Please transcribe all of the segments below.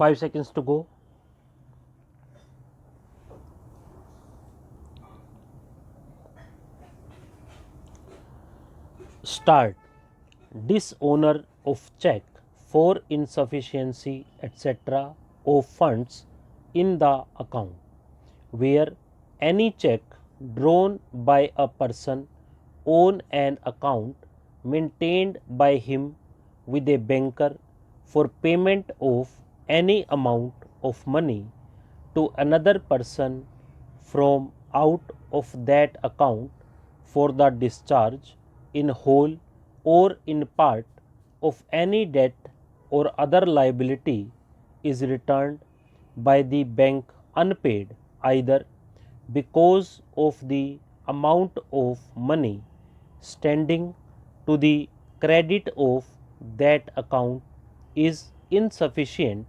5 seconds to go. Start. Dishonor of check for insufficiency etc. of funds in the account, where any check drawn by a person on an account maintained by him with a banker for payment of any amount of money to another person from out of that account for the discharge in whole or in part of any debt or other liability is returned by the bank unpaid, either because of the amount of money standing to the credit of that account is insufficient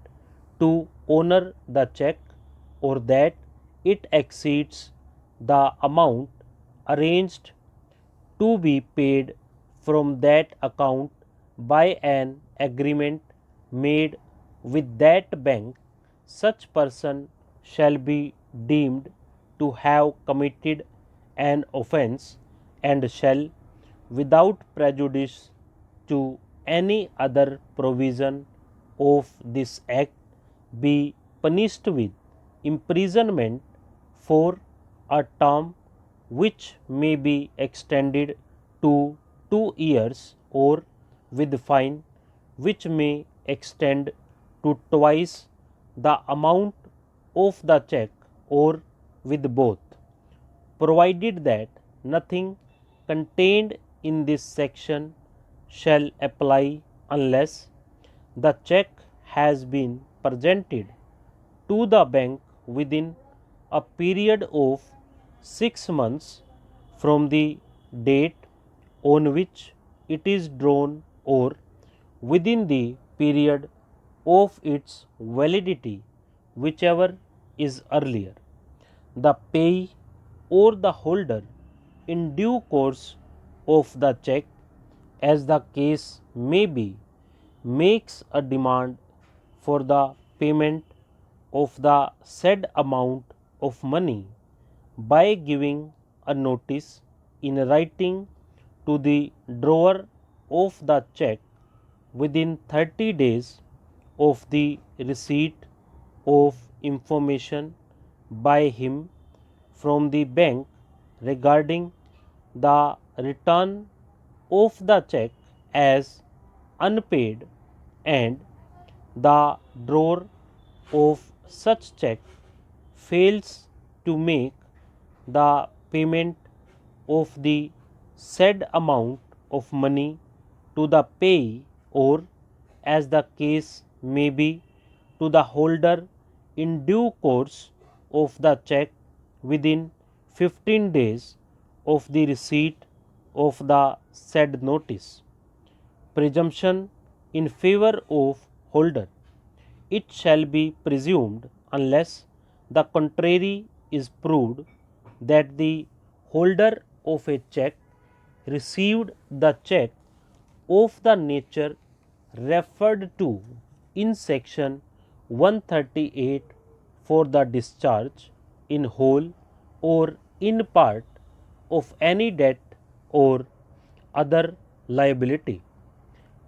to honor the check, or that it exceeds the amount arranged to be paid from that account by an agreement made with that bank, such person shall be deemed to have committed an offence and shall, without prejudice to any other provision of this act, be punished with imprisonment for a term which may be extended to 2 years, or with fine which may extend to twice the amount of the check, or with both, provided that nothing contained in this section shall apply unless the check has been presented to the bank within a period of 6 months from the date on which it is drawn, or within the period of its validity, whichever is earlier. The payee or the holder in due course of the check, as the case may be, makes a demand for the payment of the said amount of money by giving a notice in writing to the drawer of the check within 30 days of the receipt of information by him from the bank regarding the return of the check as unpaid, and the drawer of such check fails to make the payment of the said amount of money to the payee, or, as the case may be, to the holder in due course of the check within 15 days of the receipt of the said notice. Presumption in favor of holder. It shall be presumed, unless the contrary is proved, that the holder of a check received the check of the nature referred to in section 138 for the discharge in whole or in part of any debt or other liability.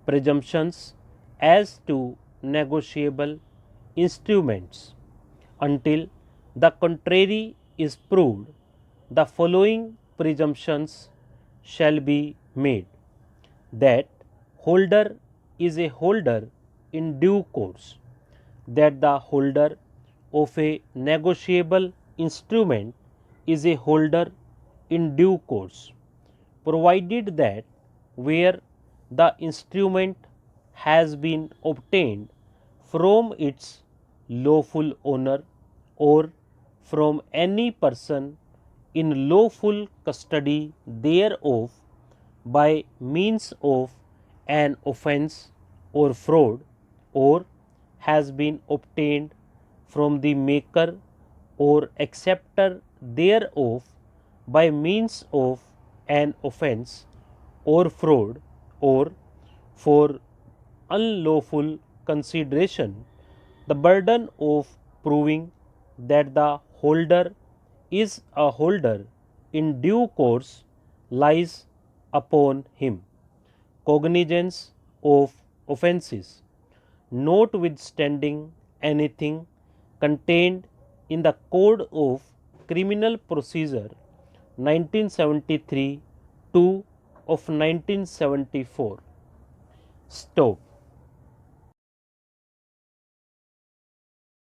Presumptions as to negotiable instruments. Until the contrary is proved, the following presumptions shall be made: that holder is a holder in due course, that the holder of a negotiable instrument is a holder in due course, provided that where the instrument has been obtained from its lawful owner, or from any person in lawful custody thereof, by means of an offence or fraud, or has been obtained from the maker or acceptor thereof by means of an offence or fraud, or for unlawful consideration The burden of proving that the holder is a holder in due course lies upon him. Cognizance of offences, notwithstanding anything contained in the Code of Criminal Procedure 1973 2 of 1974. Stop.